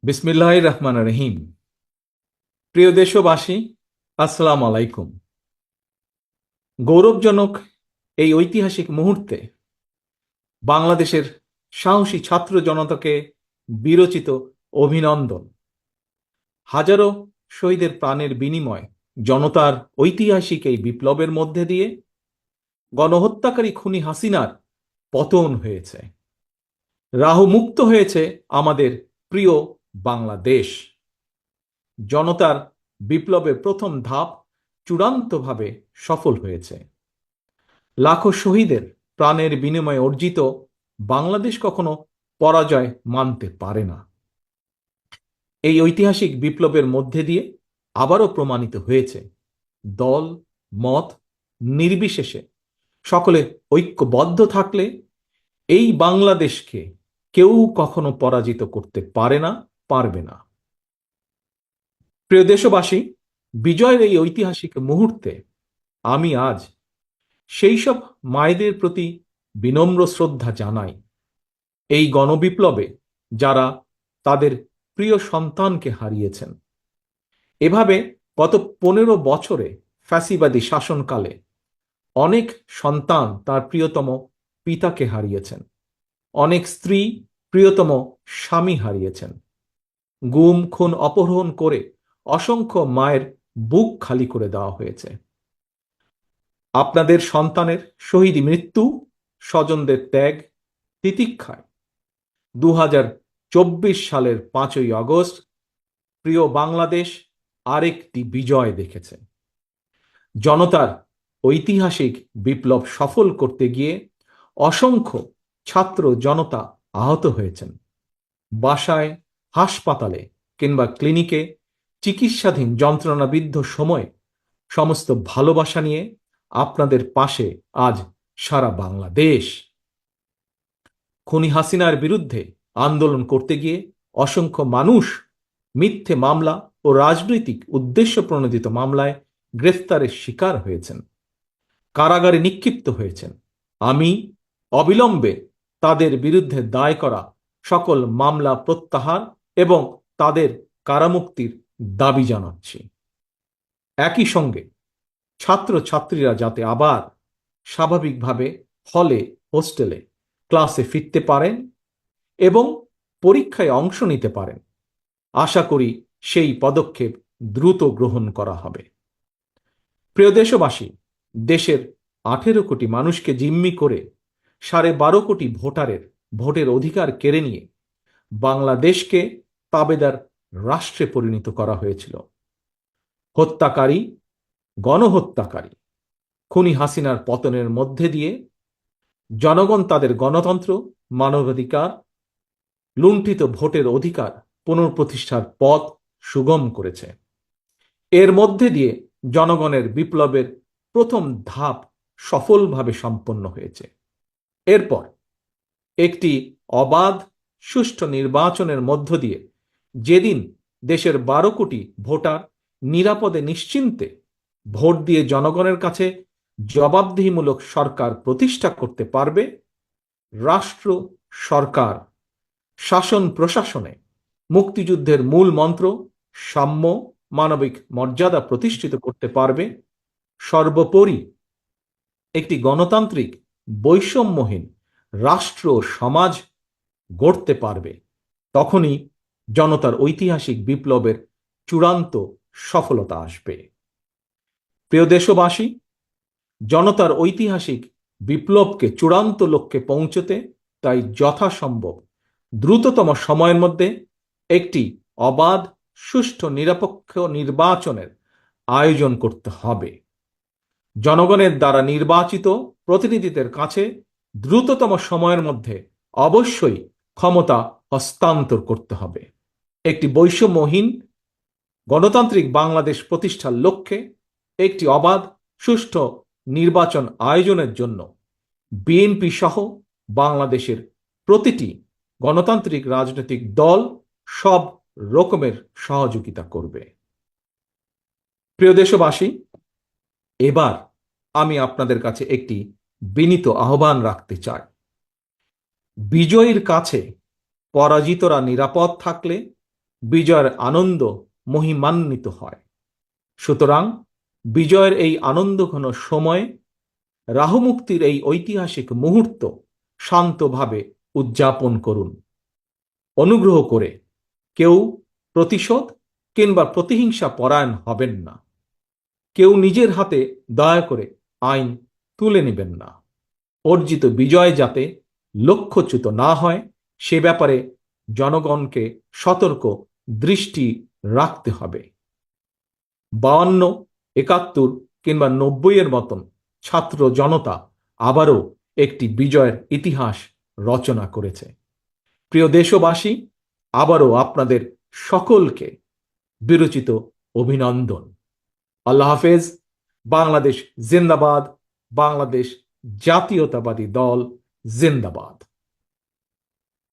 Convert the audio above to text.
বিসমিল্লাহির রহমানির রহিম। প্রিয় দেশবাসী, আসসালামু আলাইকুম। গৌরবজনক এই ঐতিহাসিক মুহূর্তে বাংলাদেশের সাহসী ছাত্র জনতাকে বিরচিত অভিনন্দন। হাজারো শহীদের প্রাণের বিনিময় জনতার ঐতিহাসিক এই বিপ্লবের মধ্যে দিয়ে গণহত্যাকারী খুনি হাসিনার পতন হয়েছে, রাহু মুক্ত হয়েছে আমাদের প্রিয় বাংলাদেশ। জনতার বিপ্লবের প্রথম ধাপ চূড়ান্তভাবে সফল হয়েছে। লাখো শহীদের প্রাণের বিনিময়ে অর্জিত বাংলাদেশ কখনো পরাজয় মানতে পারে না। এই ঐতিহাসিক বিপ্লবের মধ্যে দিয়ে আবারও প্রমাণিত হয়েছে, দল মত নির্বিশেষে সকলে ঐক্যবদ্ধ থাকলে এই বাংলাদেশকে কেউ কখনো পরাজিত করতে পারে না, পারবে না। প্রিয় দেশবাসী, বিজয়ের এই ঐতিহাসিক মুহূর্তে আমি আজ সেই সব মায়েদের প্রতি বিনম্র শ্রদ্ধা জানাই, এই গণবিপ্লবে যারা তাদের প্রিয় সন্তানকে হারিয়েছেন। এভাবে গত 15 বছরে ফ্যাসিবাদী শাসনকালে অনেক সন্তান তার প্রিয়তম পিতাকে হারিয়েছেন, অনেক স্ত্রী প্রিয়তম স্বামী হারিয়েছেন। গুম খুন অপহরণ করে অসংখ্য মায়ের বুক খালি করে দেওয়া হয়েছে। আপনাদের সন্তানের শহীদ মৃত্যু, স্বজনদের ত্যাগ, তিতিক্ষায় 2024 সালের 5ই আগস্ট প্রিয় বাংলাদেশ আরেকটি বিজয় দেখেছে। জনতার ঐতিহাসিক বিপ্লব সফল করতে গিয়ে অসংখ্য ছাত্র জনতা আহত হয়েছেন। বাসায়, হাসপাতালে কিংবা ক্লিনিকে চিকিৎসাধীন যন্ত্রণাবিদ্ধ সময়ে সমস্ত ভালোবাসা নিয়ে আপনাদের পাশে আজ সারা বাংলাদেশ। খুনি হাসিনার বিরুদ্ধে আন্দোলন করতে গিয়ে অসংখ্য মানুষ মিথ্যে মামলা ও রাজনৈতিক উদ্দেশ্য প্রণোদিত মামলায় গ্রেফতারের শিকার হয়েছেন, কারাগারে নিক্ষিপ্ত হয়েছেন। আমি অবিলম্বে তাদের বিরুদ্ধে দায় করা সকল মামলা প্রত্যাহার এবং তাদের কারামুক্তির দাবি জানাচ্ছি। একই সঙ্গে ছাত্রছাত্রীরা যাতে আবার স্বাভাবিকভাবে হলে, হোস্টেলে, ক্লাসে ফিরতে পারেন এবং পরীক্ষায় অংশ নিতে পারেন, আশা করি সেই পদক্ষেপ দ্রুত গ্রহণ করা হবে। প্রিয় দেশবাসী, দেশের 18 কোটি মানুষকে জিম্মি করে 12.5 কোটি ভোটারের ভোটের অধিকার কেড়ে নিয়ে বাংলাদেশকে তাবেদার রাষ্ট্রে পরিণত করা হয়েছিল। হত্যাকারী, গণহত্যাকারী খুনি হাসিনার পতনের মধ্যে দিয়ে জনগণ তাদের গণতন্ত্র, মানবাধিকার, লুণ্ঠিত ভোটের অধিকার পুনঃপ্রতিষ্ঠার পথ সুগম করেছে। এর মধ্যে দিয়ে জনগণের বিপ্লবের প্রথম ধাপ সফলভাবে সম্পন্ন হয়েছে। এরপর একটি অবাধ সুষ্ঠু নির্বাচনের মধ্য দিয়ে যেদিন দেশের 12 কোটি ভোটার নিরাপদে নিশ্চিন্তে ভোট দিয়ে জনগণের কাছে জবাবদিহিমূলক সরকার প্রতিষ্ঠা করতে পারবে, রাষ্ট্র, সরকার, শাসন প্রশাসনে মুক্তিযুদ্ধের মূল মন্ত্র সাম্য, মানবিক মর্যাদা প্রতিষ্ঠিত করতে পারবে, সর্বোপরি একটি গণতান্ত্রিক বৈষম্যহীন রাষ্ট্র সমাজ গড়তে পারবে, তখনই জনতার ঐতিহাসিক বিপ্লবের চূড়ান্ত সফলতা আসবে। প্রিয় দেশবাসী, জনতার ঐতিহাসিক বিপ্লবকে চূড়ান্ত লক্ষ্যে পৌঁছতে তাই যথাসম্ভব দ্রুততম সময়ের মধ্যে একটি অবাধ, সুষ্ঠু, নিরপেক্ষ নির্বাচনের আয়োজন করতে হবে। জনগণের দ্বারা নির্বাচিত প্রতিনিধিদের কাছে দ্রুততম সময়ের মধ্যে অবশ্যই ক্ষমতা হস্তান্তর করতে হবে। একটি বৈষম্যহীন গণতান্ত্রিক বাংলাদেশ প্রতিষ্ঠার লক্ষ্যে একটি অবাধ, সুষ্ঠু নির্বাচন আয়োজনের জন্য বিএনপি সহ বাংলাদেশের প্রতিটি গণতান্ত্রিক রাজনৈতিক দল সব রকমের সহযোগিতা করবে। প্রিয় দেশবাসী, এবার আমি আপনাদের কাছে একটি বিনীত আহ্বান রাখতে চাই। বিজয়ীর কাছে পরাজিতরা নিরাপদ থাকলে বিজয়ের আনন্দ মহিমান্বিত হয়। সুতরাং বিজয়ের এই আনন্দঘন সময়, রাহুমুক্তির এই ঐতিহাসিক মুহূর্ত শান্তভাবে উদযাপন করুন। অনুগ্রহ করে কেউ প্রতিশোধ কিংবা প্রতিহিংসা পরায়ণ হবেন না। কেউ নিজের হাতে দয়া করে আইন তুলে নেবেন না। অর্জিত বিজয় যাতে লক্ষ্যচ্যুত না হয় সে ব্যাপারে জনগণকে সতর্ক দৃষ্টি রাখতে হবে। 52, 71 কিংবা 90 মতন ছাত্র জনতা আবারও একটি বিজয়ের ইতিহাস রচনা করেছে। প্রিয় দেশবাসী, আবারও আপনাদের সকলকে বিরচিত অভিনন্দন। আল্লাহ হাফেজ। বাংলাদেশ জিন্দাবাদ। বাংলাদেশ জাতীয়তাবাদী দল জিন্দাবাদ।